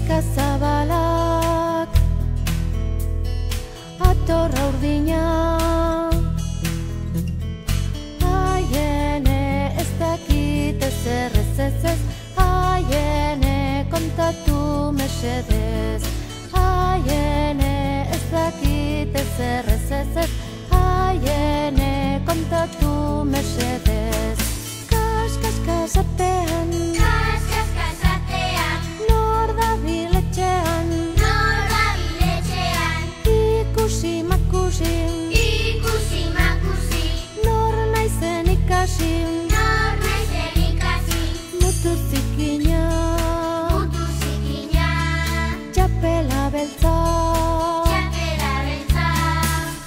Zabalak atorra urdina haiene ez dakit ezer ez haiene kontatu mesedez haiene ez dakit ezer ez haiene kontatu mesedez kas kasatean Nor naizen ikasi Mutu zikina Txapela beltza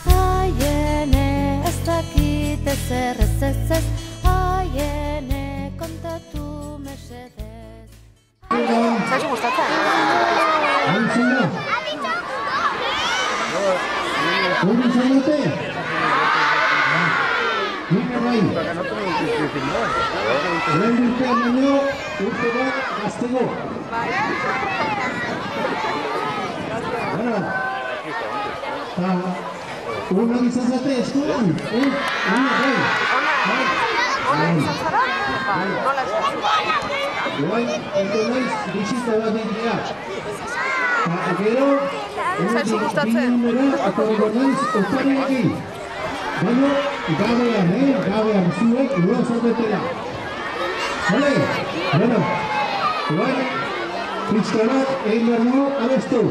Haiene ez dakit ezer ez haiene kontatu mesedez Zaizu gustatzen? ¿Cómo se note? Mira bai. Lehen urtean baino, urte bat gaztego. Bueno. Eta, unak izan zate eskolan? Unak bai. Ona izan zara? Nola izan zara? Guain, ento naiz, bizita bat egitea. Gero, zaizu gustatzen? Atorriko naiz, ostarekin. Baina, gabean zuek lua zortetela. Bale? Bueno, guain, pizka bat egin behar dugu abestu.